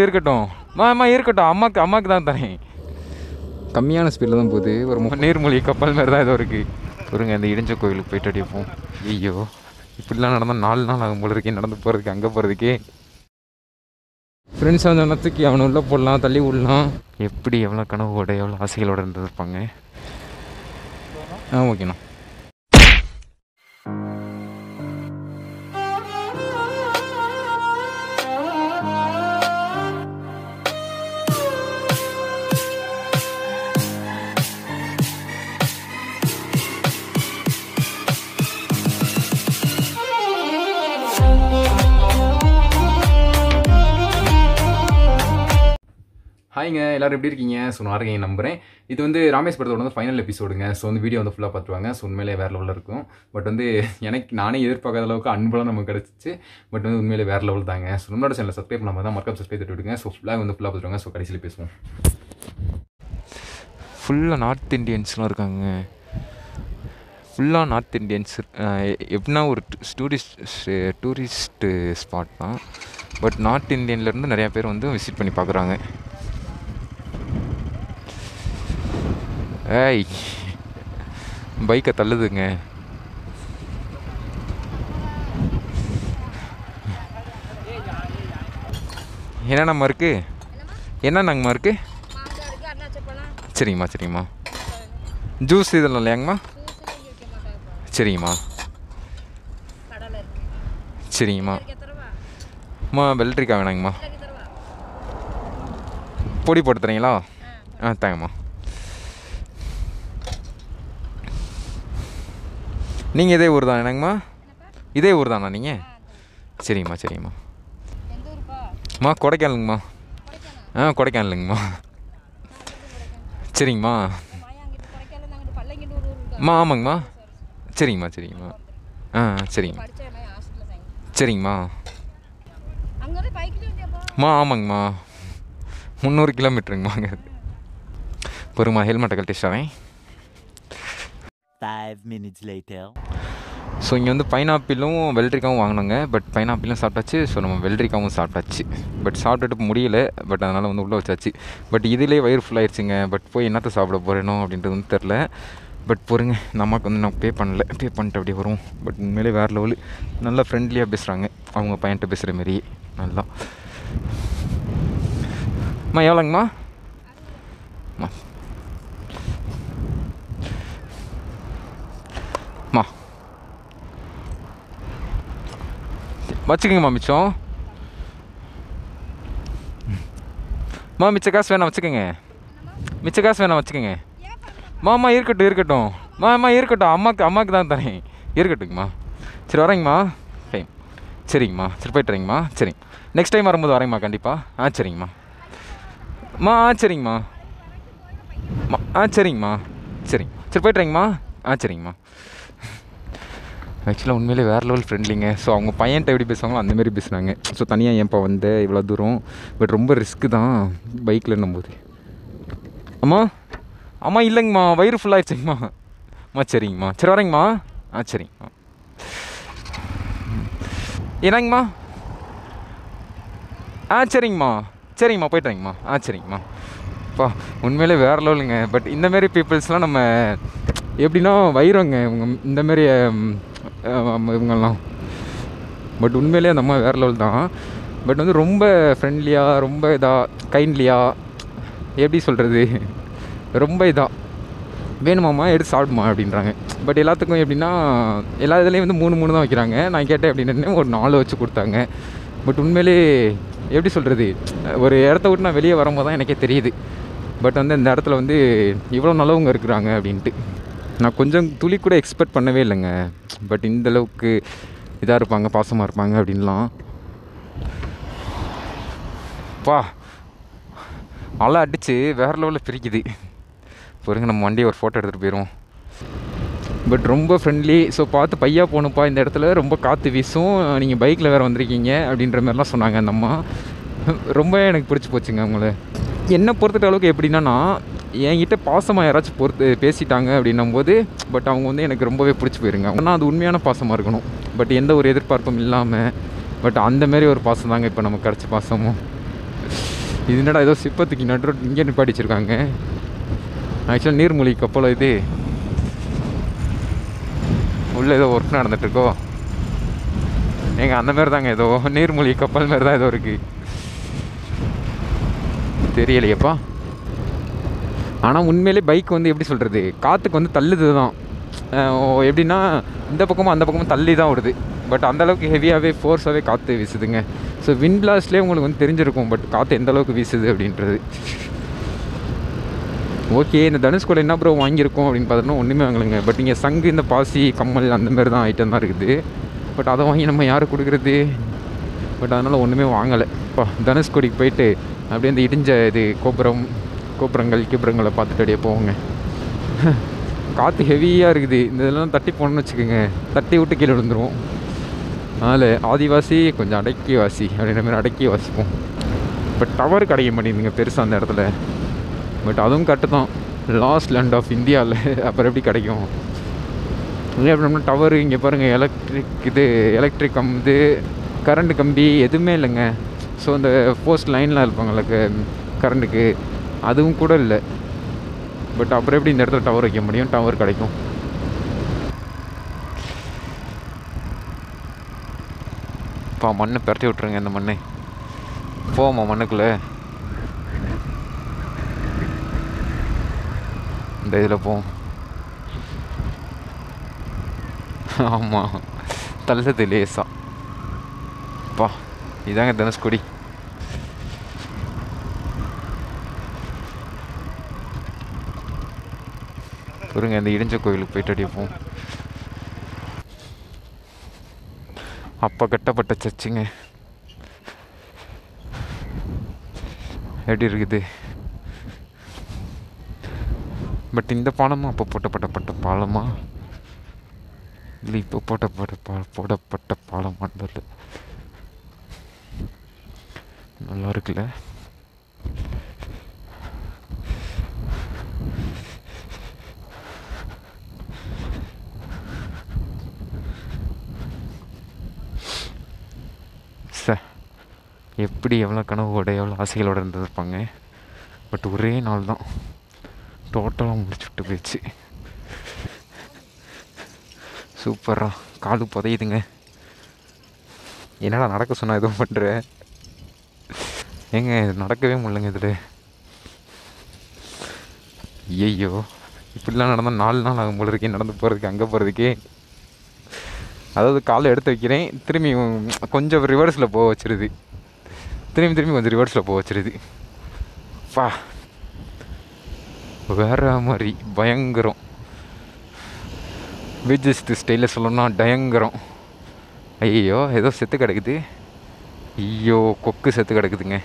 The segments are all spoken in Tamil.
இருக்கட்டும் அம்மா இருக்கட்டும், அம்மாவுக்கு தான் தரேன். கம்மியான ஸ்பீடில் தான் போகுது. ஒரு நீர்மூழ்கி கப்பல் மாதிரி தான் ஏதோ இருக்குது. ஒருங்க அந்த இடிஞ்ச கோயிலுக்கு போயிட்டு அடிப்போம். ஐயோ இப்படிலாம் நடந்தால் 4 நாள் ஆகும் போல இருக்கே நடந்து போகிறதுக்கு, அங்கே போகிறதுக்கே. ஃப்ரெண்ட்ஸ் அந்த நேரத்துக்கு அவனை உள்ளே போடலாம், தள்ளி விடலாம். எப்படி எவ்வளோ கனவோட எவ்வளோ ஆசைகளோடு இருந்திருப்பாங்க. ஓகேண்ணா. ஹாய்ங்க, எல்லோரும் எப்படி இருக்கீங்க? ஸோ நான் இருக்கீங்க நம்புகிறேன். இது வந்து ராமேஸ்வரத்தோட வந்து ஃபைனல் எபிசோடுங்க. ஸோ வந்து வீடியோ வந்து ஃபுல்லாக பார்த்துருவாங்க. ஸோ உண்மையிலே வேறு லெவலில் இருக்கும். பட் வந்து நானே எதிர்பார்க்காத அளவுக்கு அன்பெல்லாம் நமக்கு கிடச்சிச்சு. பட் வந்து உண்மையிலே வேறு லெவல் தாங்க. ஸோ நம்மளோட சேனலை சப்ஸ்கிரைப் பண்ணாமல் தான் மறக்காம சப்ஸ்கிரைப் தட்டி விடுங்க. ஸோ ஃபுல்லாக வந்து ஃபுல்லாக பார்த்துருவாங்க. ஸோ கடைசியில் பேசுவோம். ஃபுல்லாக நார்த் இண்டியன்ஸ்லாம் இருக்காங்க. ஃபுல்லாக நார்த் இண்டியன்ஸ். எப்படின்னா ஒரு டூரிஸ்ட்டு ஸ்பாட் தான். பட் நார்த் இந்தியன்லேருந்து நிறையா பேர் வந்து விசிட் பண்ணி பார்க்குறாங்க. ஏய் பைக்கை தள்ளுதுங்க. என்னென்னம்மா இருக்குது? என்னென்னங்கம்மா இருக்குது? சரிங்கம்மா. ஜூஸ் இதெல்லாம் இல்லையாங்கம்மா? சரிங்கம்மா. வெள்ளரிக்காய் வேணாங்கம்மா. பொடி போட்டு தரீங்களா? தேங்கம்மா. நீங்கள் இதே ஊர் தான் என்னங்கம்மா? இதே ஊர் தானா நீங்கள்? சரிங்கம்மா. கொடைக்கானலுங்கம்மா. கொடைக்கானலுங்கம்மா. சரிங்கம்மா. ஆமாங்கம்மா. சரிங்கம்மா. சரிங்கம்மா. ஆமாங்கம்மா. 300 கிலோமீட்டருங்கம்மா. பொறுமா, ஹெல்மெட்டை கழட்டிச்சாவேன். 5 minutes later. ஸோ இங்கே வந்து பைனாப்பிளும் வெள்ளரிக்காவும் வாங்கினோங்க. பட் பைனாப்பிளும் சாப்பிட்டாச்சு. ஸோ நம்ம வெள்ளரிக்காவும் சாப்பிட்டாச்சு. பட் சாப்பிட்டுட்டு முடியல. பட் அதனால் வந்து உள்ளே வச்சாச்சு. பட் இதிலே வயிறு ஃபுல்லாகிடுச்சுங்க. பட் போய் என்னத்தை சாப்பிட போகிறேனோ அப்படின்றது வந்து தெரில. பட் பொறுங்க, நமக்கு வந்து நான் பே பண்ணிட்டு அப்படியே வரும். பட் உண்மையிலே வேறு லெவலு. நல்லா ஃப்ரெண்ட்லியாக பேசுகிறாங்க. அவங்க பையன்கிட்ட பேசுகிற மாரி நல்லா. எவ்வளோங்கம்மா? வச்சுக்கோங்கம்மா மிச்சம். மிச்ச காசு வேணாம் வச்சுக்கோங்க. வச்சுக்கோங்க. இருக்கட்டும். அம்மாவுக்கு தான் தரேன். இருக்கட்டுங்கம்மா. சரி வரேங்கம்மா. சரிங்கம்மா. சரி போய்ட்டு வரேங்கம்மா. சரிங்க. நெக்ஸ்ட் டைம் வரும்போது வரேங்கம்மா கண்டிப்பாக. சரிங்கம்மா. சரிங்கம்மா. சரிங்கம்மா. சரி போய்ட்டு வரேங்கம்மா. சரிங்கம்மா. ஆக்சுவலாக உண்மையிலே வேறு லெவல் ஃப்ரெண்ட்லிங்க. ஸோ அவங்க பையன்ட்ட எப்படி பேசுவாங்களோ அந்தமாரி பேசுனாங்க. ஸோ தனியாக ஏன்ப்பா வந்து இவ்வளோ தூரம், பட் ரொம்ப ரிஸ்க்கு தான் பைக்கில் என்னும்போது. அம்மா இல்லைங்கம்மா, வயிறு ஃபுல்லாகிடுச்சுங்கம்மா. சரிங்கம்மா. சரி வரேங்கம்மா. சரிங்கம்மா. என்னங்கம்மா? சரிங்கம்மா போய்ட்டு வரேங்கம்மா. சரிங்கம்மா. உண்மையிலே வேறு லெவலுங்க. பட் இந்தமாரி பீப்புள்ஸ்லாம் நம்ம எப்படின்னா வைரங்க இவங்க இந்தமாரி இவங்கெல்லாம். பட் உண்மையிலே அந்த அம்மா வேறு லெவல் தான். பட் வந்து ரொம்ப ஃப்ரெண்ட்லியாக, ரொம்ப கைண்ட்லியாக, எப்படி சொல்கிறது, ரொம்ப வேணுமாம்மா எடுத்து சாப்பிடுமா அப்படின்றாங்க. பட் எல்லாத்துக்கும் எப்படின்னா எல்லா இதுலேயும் வந்து 3 தான் வைக்கிறாங்க. நான் கேட்டேன் அப்படின்னு ஒரு 4 வச்சு கொடுத்தாங்க. பட் உண்மையிலே எப்படி சொல்கிறது, ஒரு இடத்த விட்டு நான் வெளியே வரும்போது தான் எனக்கே தெரியுது. பட் வந்து இந்த இடத்துல வந்து இவ்வளோ நல்லவங்க இருக்கிறாங்க அப்படின்ட்டு நான் கொஞ்சம் துளி கூட எக்ஸ்பெக்ட் பண்ணவே இல்லைங்க. பட் இந்தளவுக்கு இதாக இருப்பாங்க, பாசமாக இருப்பாங்க அப்படின்லாம். அலை அடித்து வேறு லெவலில் பிரிக்குது. பொறுங்க, நம்ம வண்டியை ஒரு ஃபோட்டோ எடுத்துகிட்டு போயிடுவோம். பட் ரொம்ப ஃப்ரெண்ட்லி. ஸோ பார்த்து பையா போகணுப்பா, இந்த இடத்துல ரொம்ப காற்று வீசும், நீங்கள் பைக்கில் வேறு வந்திருக்கீங்க அப்படின்ற மாதிரிலாம் சொன்னாங்க அந்த அம்மா. ரொம்ப எனக்கு பிடிச்சி போச்சுங்க அவங்கள. என்னை பொறுத்த அளவுக்கு எப்படின்னா, என்கிட்ட பாசமாக யாராச்சும் பேசிட்டாங்க அப்படின்னும் போது பட் அவங்க வந்து எனக்கு ரொம்பவே பிடிச்சி போயிருங்க. ஆனால் அது உண்மையான பாசமாக இருக்கணும். பட் எந்த ஒரு எதிர்பார்ப்பும் இல்லாமல். பட் அந்தமாரி ஒரு பாசம் தாங்க இப்போ நமக்கு கிடச்ச பாசமும். இது என்னடா ஏதோ சிப்பத்துக்கு நடு இங்கே நிப்பாட்டி வச்சுருக்காங்க. ஆக்சுவலாக நீர்மூழ்கி கப்பல் இது. உள்ளே ஏதோ ஒர்க் நடந்துகிட்ருக்கோ அந்த மாதிரி தாங்க, ஏதோ நீர்மூழ்கி கப்பல் மாதிரி தான் ஏதோ இருக்குது, தெரியலையப்பா. ஆனால் உண்மையிலே பைக் வந்து எப்படி சொல்கிறது, காற்றுக்கு வந்து தள்ளுது தான். எப்படின்னா இந்த பக்கமும் அந்த பக்கமும் தள்ளி தான் விடுது. பட் அந்தளவுக்கு ஹெவியாகவே ஃபோர்ஸாகவே காற்று வீசுதுங்க. ஸோ விண்ட் பிளாஸ்ட்லேயே உங்களுக்கு வந்து தெரிஞ்சிருக்கும் பட் காற்று எந்த அளவுக்கு வீசுது அப்படின்றது. ஓகே, இந்த தனுஷ்கோடி என்ன ப்ரோ வாங்கியிருக்கோம் அப்படின்னு பார்த்தோன்னா ஒன்றுமே வாங்கலைங்க. பட் இங்கே சங்கு, இந்த பாசி, கம்மல் அந்த மாதிரி தான் ஐட்டம் தான் இருக்குது. பட் அதை வாங்கி நம்ம யாருக்கு கொடுக்குறது? பட் அதனால் ஒன்றுமே வாங்கலை. இப்போ தனுஷ்கோடிக்கு போயிட்டு அப்படியே இந்த இடிஞ்ச இது கோபுரங்களை பார்த்துட்டு அப்படியே போவோங்க. காற்று ஹெவியாக இருக்குது. இந்த இதெல்லாம் தட்டி போனோன்னு வச்சுக்கோங்க, தட்டி விட்டு கீழே விழுந்துருவோம். அதனால் ஆதிவாசி கொஞ்சம் அடக்கி வாசி அப்படின்ற மாதிரி அடக்கி வாசிப்போம். பட் டவர் கிடைக்க மாட்டேங்குதுங்க பெருசாக அந்த இடத்துல. பட் அதுவும் கட்டு தான், லாஸ்ட் லேண்ட் ஆஃப் இந்தியாவில். அப்புறம் எப்படி கிடைக்கும்? இல்லை அப்படின்னா டவர் இங்கே பாருங்கள், எலக்ட்ரிக் கம்பு, கரண்ட் கம்பி எதுவுமே இல்லைங்க. ஸோ இந்த போஸ்ட் லைனில் இருப்பாங்கள்ல கரண்ட்டுக்கு, அதுவும் கூட இல்லை. பட் அப்புறம் எப்படி இந்த இடத்துல டவர் வைக்க முடியும்? டவர் கிடைக்கும். இப்போ மண்ணை பரட்டி விட்ருங்க. இந்த மண்ணை போவோமா மண்ணுக்குள்ளே? இந்த இதில் போவோம். ஆமாம், தள்ளுது லேசா. பா இதாங்க தனுஷ்கோடி. பாருங்க, இந்த இடிஞ்ச கோயிலுக்கு போயிட்டு அடிப்போம். அப்போ கட்டப்பட்ட சர்ச்சுங்க, எப்படி இருக்குது? பட் இந்த பாலமும் அப்போ போட்டப்பட்ட பாலமா இல்லை இப்போ போடப்பட்ட பாலமான்றது நல்லா இருக்குல்ல. எப்படி எவ்வளோ கனவோட எவ்வளோ ஆசைகளோடு இருந்திருப்பாங்க. பட் ஒரே நாள் தான் டோட்டலாக முடிச்சுட்டு போயிடுச்சு. சூப்பராக காலு புதையுதுங்க. என்னடா நடக்க சொன்னால் எதுவும் பண்ணுற? ஏங்க நடக்கவே முடியலங்க இதில். ஐயோ, இப்படிலாம் நடந்தால் 4 நாள் ஆகும் போல இருக்கேன் நடந்து போகிறதுக்கு, அங்கே போகிறதுக்கே. அதாவது காலை எடுத்து வைக்கிறேன், திரும்பி கொஞ்சம் ரிவர்ஸில் போக வச்சிருது, திரும்பி கொஞ்சம் ரிவர்ஸில் போக வச்சிருது. பா வேற மாதிரி பயங்கரம். விஜிஸ்ட் ஸ்டைலில் சொல்லணும்னா பயங்கரம். ஐயோ ஏதோ செத்து கிடக்குது. ஐயோ கொக்கு செத்து கிடக்குதுங்க.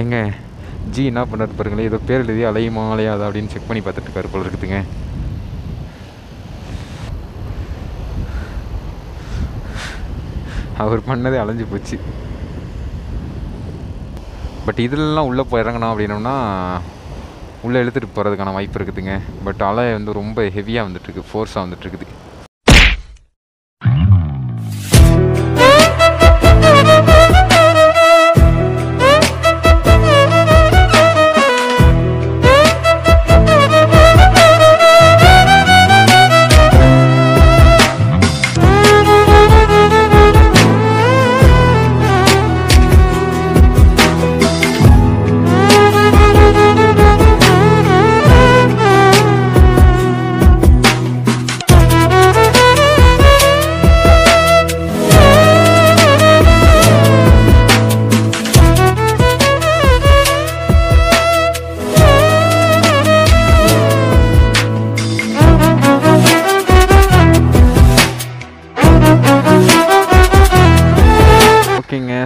எங்க ஜி என்ன பண்ணுறது பாருங்களேன், ஏதோ பேர் எழுதி அலையுமா அலையாதா அப்படின்னு செக் பண்ணி பார்த்துட்டு இருக்காரு போல இருக்குதுங்க. அவர் பண்ணதே அலைஞ்சு போச்சு. பட் இதெல்லாம் உள்ளே போய் இறங்கணும் அப்படின்னோம்னா உள்ளே இழுத்துட்டு போகிறதுக்கான வாய்ப்பு இருக்குதுங்க. பட் அலை வந்து ரொம்ப ஹெவியாக வந்துட்டுருக்கு, ஃபோர்ஸாக வந்துட்டுருக்குது.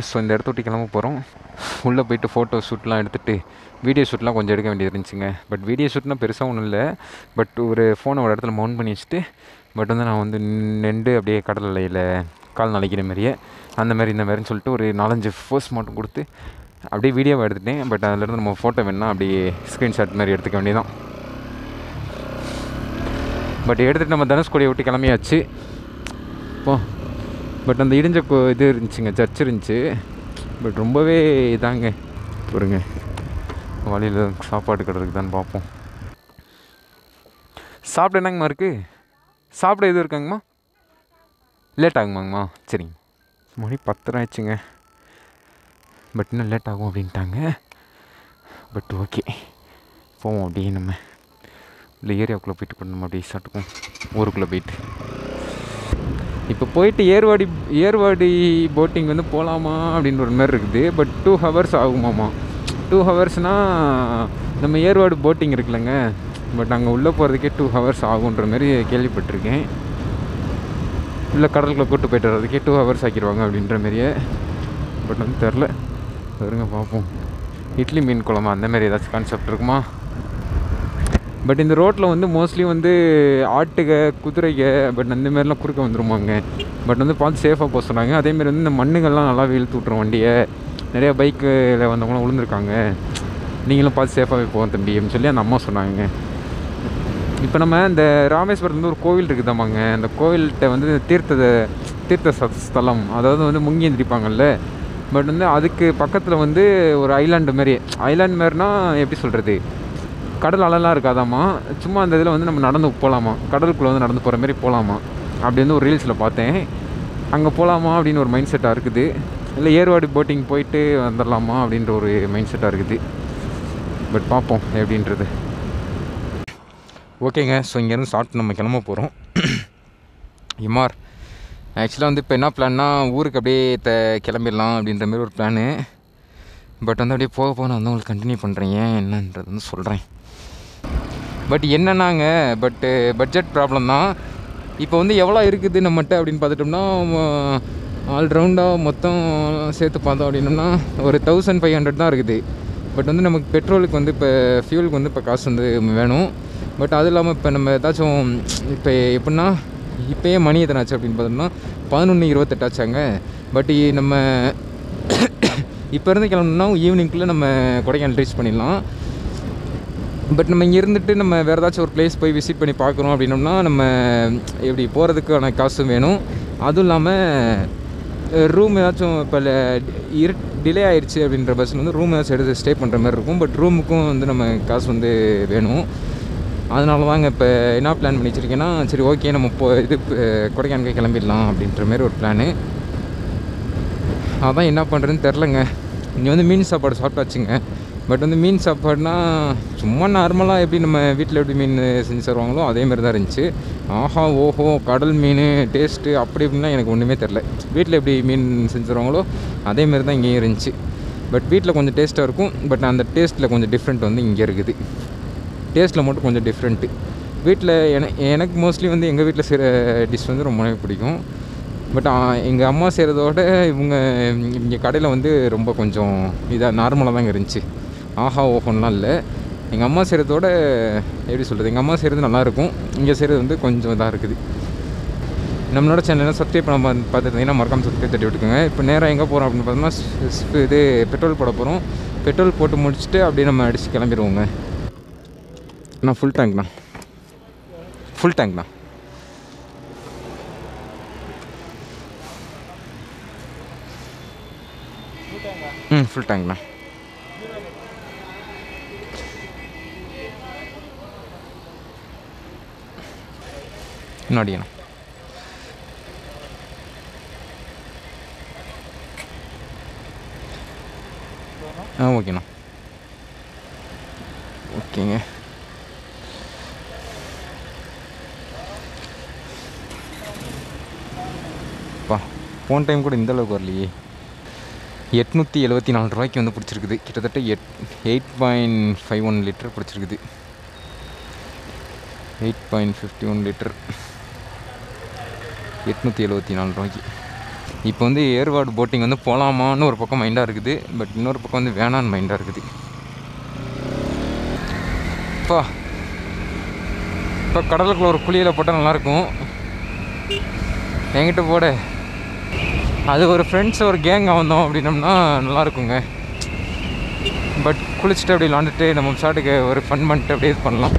ஸோ இந்த இடத்த விட்டு கிளம்ப போகிறோம். உள்ளே போய்ட்டு ஃபோட்டோ ஷூட்லாம் எடுத்துகிட்டு வீடியோ ஷூட்லாம் கொஞ்சம் எடுக்க வேண்டியது இருந்துச்சுங்க. பட் வீடியோ ஷூட்னால் பெருசாக ஒன்றும் இல்லை. பட் ஒரு ஃபோனை ஒரு இடத்துல மவுண்ட் பண்ணி வச்சுட்டு பட் வந்து நான் வந்து நின்று அப்படியே கடலையில் கால் நனைக்கிற மாதிரியே அந்த மாதிரி இந்த மாதிரின்னு சொல்லிட்டு ஒரு 4-5 ஃபோர்ஸ் மட்டும் கொடுத்து அப்படியே வீடியோவை எடுத்துட்டேன். பட் அதிலேருந்து நம்ம ஃபோட்டோ வேணுன்னா அப்படியே ஸ்க்ரீன்ஷாட் மாதிரி எடுத்துக்க வேண்டியதான். பட் எடுத்துகிட்டு நம்ம தனுஷ்கோடியை விட்டு கிளம்பியாச்சு. இப்போ பட் அந்த இடிஞ்ச இது இருந்துச்சுங்க, சர்ச் இருந்துச்சு. பட் ரொம்பவே இதாங்க பாருங்க. வழியில் சாப்பாடு கடை இருக்குதான்னு பார்ப்போம். சாப்பிட என்னங்கம்மா இருக்குது? சாப்பிட எதுவும் இருக்காங்கம்மா? லேட் ஆகுமாங்கம்மா? சரிங்க. மணி 10 ஆயிடுச்சுங்க. பட் இன்னும் லேட் ஆகும் அப்படின்ட்டாங்க. பட் ஓகே, போவோம் அப்படியே. நம்ம இல்லை ஏரியாவுக்குள்ளே போயிட்டு கூட நம்ம அப்படியே சாப்பிட்டுக்குவோம், ஊருக்குள்ளே போயிட்டு. இப்போ போயிட்டு ஏர்வாடி போட்டிங் வந்து போகலாமா அப்படின்ற ஒரு மாதிரி இருக்குது. But 2 hours ஆகுமாம்மா. 2 ஹவர்ஸ்னால் நம்ம ஏர்வாடி போட்டிங் இருக்குல்லங்க, பட் அங்கே உள்ளே போகிறதுக்கே 2 ஹவர்ஸ் ஆகுன்ற மாதிரி கேள்விப்பட்டிருக்கேன். இல்லை கடலுக்குள்ளே கூப்பிட்டு போய்ட்டு வர்றதுக்கே 2 ஹவர்ஸ் ஆக்கிடுவாங்க அப்படின்ற மாதிரியே. பட் வந்து தெரில, வருங்க பார்ப்போம். இட்லி மீன் குழம்பு அந்தமாரி ஏதாச்சும் கான்செப்ட் இருக்குமா? பட் இந்த ரோட்டில் வந்து மோஸ்ட்லி வந்து ஆட்டுக, குதிரைக, பட் அந்தமாரிலாம் குறுக்க வந்துருமாங்க. பட் வந்து பார்த்து சேஃபாக போக சொன்னாங்க. அதேமாரி வந்து இந்த மண்ணுங்கள்லாம் நல்லா இழுத்து விட்ருவோம் வண்டியை. நிறையா பைக்கில் வந்தவங்களாம் விழுந்துருக்காங்க. நீங்களும் பார்த்து சேஃபாகவே போவோம் தம்பி அப்படின்னு சொல்லி அந்த அம்மா சொன்னாங்க. இப்போ நம்ம இந்த ராமேஸ்வரத்துலேருந்து ஒரு கோவில் இருக்குதாமாங்க. அந்த கோவில்கிட்ட வந்து தீர்த்த ஸ்தலம், அதாவது வந்து முங்கி எந்திரிப்பாங்கல்ல. பட் வந்து அதுக்கு பக்கத்தில் வந்து ஒரு ஐலாண்டு மாரினா எப்படி சொல்கிறது, கடல் அலைலாம் இருக்காதாம்மா. சும்மா அந்த இதில் வந்து நம்ம நடந்து போகலாமா, கடலுக்குள்ளே வந்து நடந்து போகிற மாதிரி போகலாமா. அப்படி வந்து ஒரு ரீல்ஸில் பார்த்தேன். அங்கே போகலாமா அப்படின்னு ஒரு மைண்ட் செட்டாக இருக்குது. இல்லை ஏர்வாடி போட்டிங் போயிட்டு வந்துடலாமா அப்படின்ற ஒரு மைண்ட் செட்டாக இருக்குது. பட் பார்ப்போம் எப்படின்றது. ஓகேங்க, ஸோ இங்கேருந்து சாப்பிட்டு நம்ம கிளம்ப போகிறோம். இமார் ஆக்சுவலாக வந்து இப்போ என்ன பிளான்னா, ஊருக்கு அப்படியே கிளம்பிடலாம் அப்படின்ற மாதிரி ஒரு பிளானு. பட் வந்து அப்படியே போக நான் வந்து உங்களுக்கு கண்டினியூ பண்ணுறேன், ஏன் என்னன்றது வந்து சொல்கிறேன். பட் என்னன்னாங்க, பட்ஜெட் ப்ராப்ளம் தான். இப்போ வந்து எவ்வளோ இருக்குது நம்மகிட்ட அப்படின்னு பார்த்துட்டோம்னா, ஆல்ரவுண்டாக மொத்தம் சேர்த்து பார்த்தோம் அப்படின்னோம்னா ஒரு 1500 தான் இருக்குது. பட் வந்து நமக்கு பெட்ரோலுக்கு வந்து இப்போ ஃபியூலுக்கு வந்து இப்போ காசு வந்து வேணும். பட் அது இல்லாமல் இப்போ நம்ம ஏதாச்சும் இப்போ எப்படின்னா, இப்போயே மணி எத்தனை ஆச்சு அப்படின்னு பார்த்தோம்னா 11:28 ஆச்சாங்க. பட் நம்ம இப்போ இருந்து கிளம்புனா ஈவினிங்குள்ளே நம்ம கொடைக்கானல் ரீச் பண்ணிடலாம். பட் நம்ம இங்கே இருந்துட்டு நம்ம வேறு ஏதாச்சும் ஒரு பிளேஸ் போய் விசிட் பண்ணி பார்க்குறோம் அப்படின்னோம்னா நம்ம எப்படி போகிறதுக்கான காசும் வேணும். அதுவும் இல்லாமல் ரூம் ஏதாச்சும் இப்போ டிலே ஆகிடுச்சு அப்படின்ற பஸ்ஸில் வந்து ரூம் ஏதாச்சும் எடுத்து ஸ்டே பண்ணுற மாதிரி இருக்கும். பட் ரூமுக்கும் வந்து நம்ம காசு வந்து வேணும். அதனால தாங்க இப்போ என்ன பிளான் பண்ணி வச்சுருக்கேன்னா, சரி ஓகே நம்ம கொடைக்கானலுக்கு கிளம்பிடலாம் அப்படின்ற மாதிரி ஒரு பிளானு. அதான் என்ன பண்ணுறதுன்னு தெரிலங்க. இங்கே வந்து மீன் சாப்பாடு சாப்பிட்டாச்சுங்க. பட் வந்து மீன் சாப்பாடுனா சும்மா நார்மலாக எப்படி நம்ம வீட்டில் எப்படி மீன் செஞ்சு தருவாங்களோ அதேமாரி தான் இருந்துச்சு. ஆஹா ஓஹோ கடல் மீன் டேஸ்ட்டு அப்படி இப்படின்னா எனக்கு ஒன்றுமே தெரில. வீட்டில் எப்படி மீன் செஞ்சு தருவாங்களோ அதேமாரி தான் இங்கேயும் இருந்துச்சு. பட் வீட்டில் கொஞ்சம் டேஸ்ட்டாக இருக்கும். பட் அந்த டேஸ்ட்டில் கொஞ்சம் டிஃப்ரெண்ட் வந்து இங்கே இருக்குது. டேஸ்ட்டில் மட்டும் கொஞ்சம் டிஃப்ரெண்ட்டு. வீட்டில் எனக்கு மோஸ்ட்லி வந்து எங்கள் வீட்டில் செய்கிற டிஷ் வந்து ரொம்பவே பிடிக்கும். பட் எங்கள் அம்மா செய்கிறதோட இங்கே கடையில் வந்து ரொம்ப கொஞ்சம் இதாக நார்மலாக தாங்க இருந்துச்சு. ஆஹா ஓஹோன்லாம் இல்லை. எங்கள் அம்மா செய்கிறதோட எப்படி சொல்கிறது, எங்கள் அம்மா செய்கிறது நல்லாயிருக்கும். இங்கே செய்கிறது வந்து கொஞ்சம் இதாக இருக்குது. நம்மளோட சேனலில் சப்ஸ்கிரைப் பண்ண பார்த்துருந்தீங்கன்னா மறக்காமல் சப்ஸ்கிரைப் தட்டி விட்டுக்கோங்க. இப்போ நேராக எங்கே போகிறோம் அப்படின்னு பார்த்தோம்னா இது பெட்ரோல் போட போகிறோம். பெட்ரோல் போட்டு முடிச்சுட்டு அப்படியே நம்ம அடித்து கிளம்பிடுவோங்க. நான் ஃபுல் டேங்க்ண்ணா. ஃபுல் டேங்க்ண்ணா. ஃபுல் டேங்க்ண்ணா. இன்னும் அடிக்கண்ணா. ஓகேண்ணா. ஓகேங்க. போன டைம் கூட இந்தளவுக்கு வரலையே. 874 ரூபாய்க்கு வந்து பிடிச்சிருக்குது. கிட்டத்தட்ட 8.51 லிட்டர் பிடிச்சிருக்குது. 8.51 லிட்டர் 874 ரூபாய்க்கு. இப்போ வந்து ஏர்வாடு போட்டிங் வந்து போகலாமான்னு ஒரு பக்கம் மைண்டாக இருக்குது. பட் இன்னொரு பக்கம் வந்து வேணான்னு மைண்டாக இருக்குது. இப்போ கடலுக்குள்ள ஒரு குளியில் போட்டால் நல்லாயிருக்கும். என்கிட்ட போட அது ஒரு ஃப்ரெண்ட்ஸ் ஒரு கேங்காக வந்தோம் அப்படின்னோம்னா நல்லாயிருக்குங்க. பட் குளிச்சுட்டு அப்படி விளாண்டுட்டு நம்ம ஷாட்டுக்கு ஒரு ஃபன் பண்ணிட்டு அப்படியே இது பண்ணலாம்.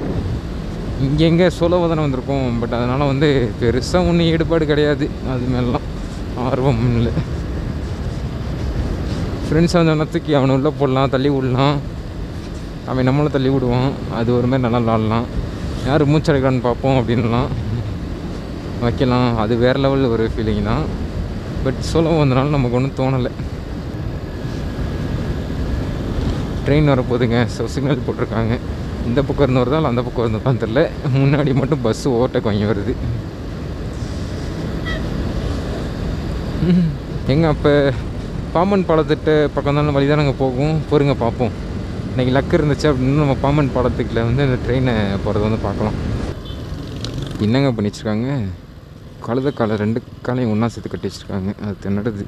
இங்கே சோலோவாக தானே வந்திருக்கோம். பட் அதனால் வந்து பெருசாக ஒன்றும் ஈடுபாடு கிடையாது அது மேலாம். ஆர்வம் இல்லை. ஃப்ரெண்ட்ஸ் வந்து தூக்கி அவனை உள்ளே போடலாம், தள்ளி விடலாம், அவன் நம்மளை தள்ளி விடுவான். அது ஒரு மாதிரி நல்லா விளாட்லாம். யார் மூச்சடைக்கிறான்னு பார்ப்போம் அப்படின்லாம் வைக்கலாம். அது வேறு லெவலில் ஒரு ஃபீலிங் தான். பட் சோலோ வந்தனால நமக்கு ஒன்றும் தோணலை. ட்ரெயின் வரப்போகுதுங்க. ஸோ சிக்னல் போட்டிருக்காங்க. இந்த பக்கம் இருந்து வருதா இல்லை அந்த பக்கம் இருந்ததான் தெரில. முன்னாடி மட்டும் பஸ்ஸு ஓட்ட கொஞ்சம் வருது. எங்கே அப்போ பாம்பன் பாலத்திட்ட பக்கம் தானே வழி தான் நாங்கள் போகும். பொறுங்க பார்ப்போம். இன்றைக்கி லக்கு இருந்துச்சு அப்படின்னு நம்ம பாம்பன் பாலத்துக்குள்ள வந்து இந்த ட்ரெயினை போகிறத வந்து பார்க்கலாம். என்னங்க பண்ணி வச்சுருக்காங்க, கழுத காலை 2 காலையும் ஒன்றா சேர்த்து கட்டி வச்சுருக்காங்க. அது தின்னடுது.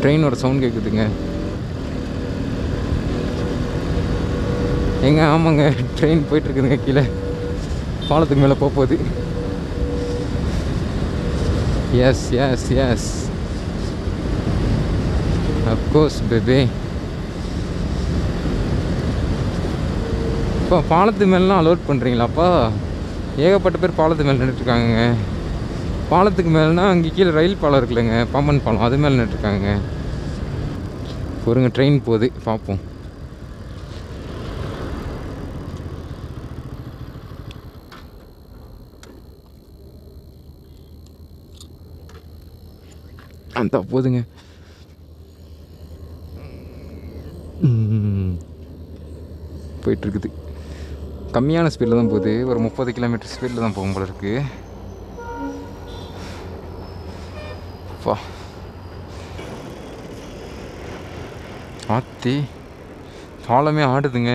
ட்ரெயினோட சவுண்ட் கேட்குதுங்க. எங்க ஆமாங்க, ட்ரெயின் போயிட்டுருக்குதுங்க. கீழே பாலத்துக்கு மேலே போகுது. Yes yes yes, of course baby. இப்போ பாலத்து மேலாம் அலோட் பண்ணுறீங்களாப்பா? ஏகப்பட்ட பேர் பாலத்து மேலே நின்றுட்டுருக்காங்க. பாலத்துக்கு மேலேனா அங்கே கீழே ரயில் பாலம் இருக்குல்லங்க, பாம்பன் பாலம், அது மேலே நின்றுட்டுருக்காங்க. பொறுங்க, ட்ரெயின் போகுது, பார்ப்போம். அந்த போதுங்க. போயிட்டுருக்குது. கம்மியான ஸ்பீடில் தான் போகுது. ஒரு 30 கிலோமீட்டர் ஸ்பீடில் தான் போகும் போல இருக்கு. ஆத்தி பாலமே ஆடுதுங்க.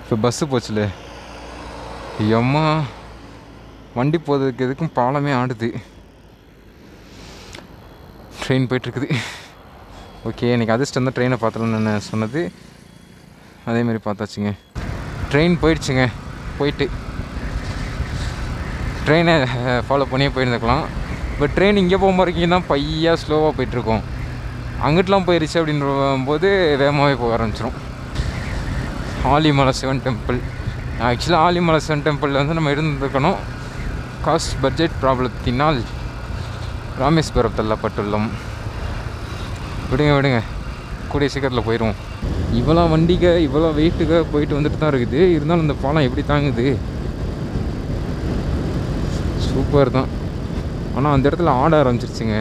இப்போ பஸ்ஸு போச்சுல, எம்மா வண்டி போகிறதுக்கு எதுக்கும் பாலமே ஆடுது. ட்ரெயின் போயிட்டுருக்குது. ஓகே, இன்றைக்கி அதிர்ஷ்டம் தான் ட்ரெயினை பார்த்தலான்னு நான் சொன்னது. அதேமாதிரி பார்த்தாச்சுங்க. ட்ரெயின் போயிடுச்சுங்க. போயிட்டு ட்ரெயினை ஃபாலோ பண்ணியே போயிருந்துக்கலாம். பட் ட்ரெயின் இங்கே போகும்போது வரைக்கும் தான் பையாக ஸ்லோவாக போயிட்டுருக்கோம். அங்கிட்டலாம் போயிடுச்சு அப்படின்ற போது வேகமாகவே போக ஆரம்பிச்சிடும். ஆலிமலை சிவன் டெம்பிள். ஆக்சுவலாக ஆலிமலை சிவன் டெம்பிளில் வந்து நம்ம இருந்துருக்கணும். காஸ்ட் பட்ஜெட் ப்ராப்ளத்தினால் ராமேஸ்வரம் தள்ளப்பட்டுள்ளோம். விடுங்க, கூடிய சீக்கிரத்தில் போயிடுவோம். இவ்வளோ வண்டிக இவ்வளோ வெயிட்டுக போயிட்டு வந்துட்டு தான் இருக்குது. இருந்தாலும் இந்த பாலம் எப்படி தாங்குது? சூப்பர் தான். ஆனால் அந்த இடத்துல ஆட ஆரம்பிச்சிருச்சுங்க.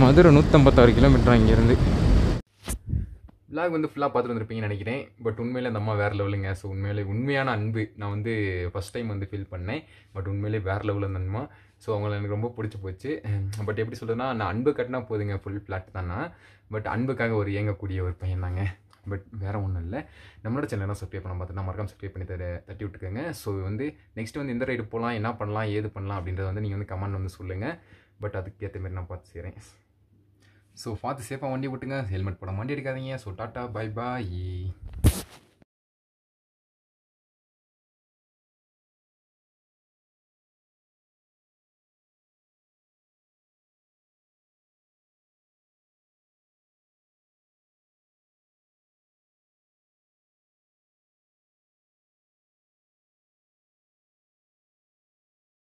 மதுரை 156 கிலோமீட்டர் இங்கேருந்து. விலாக் வந்து ஃபுல்லாக பார்த்துட்டு வந்துருப்பீங்கன்னு நினைக்கிறேன். பட் உண்மையிலே அந்த அம்மா வேறு லெவலுங்க. ஸோ உண்மையான அன்பு நான் வந்து ஃபஸ்ட் டைம் வந்து ஃபீல் பண்ணேன். பட் உண்மையிலே வேறு லெவலில் அந்த அம்மா. ஸோ அவங்கள எனக்கு ரொம்ப பிடிச்சி போச்சு. பட் எப்படி சொல்கிறதுனா, நான் அன்பு கட்டினா போதுங்க, ஃபுல் ஃப்ளாட் தானா. பட் அன்புக்காக ஒரு இயங்கக்கூடிய ஒரு பையன் தாங்க. பட் வேறு ஒன்றும் இல்லை. நம்மளோட சேனலாம் சப்ஸ்கிரைப் பண்ண பார்த்து நான் மறக்காம சப்ஸ்கிரைப் பண்ணி தட்டி விட்டுக்கோங்க. ஸோ வந்து நெக்ஸ்ட் வந்து எந்த ரைடு போகலாம், என்ன பண்ணலாம், ஏது பண்ணலாம் அப்படின்றத வந்து நீங்கள் வந்து கமெண்ட் வந்து சொல்லுங்கள். பட் அதுக்கு ஏற்ற மாதிரி நான் பார்த்து செய்கிறேன். ஸோ பார்த்து சேஃபாக வண்டி விட்டுங்க. ஹெல்மெட் போட வண்டி எடுக்காதீங்க. So tata, bye bye.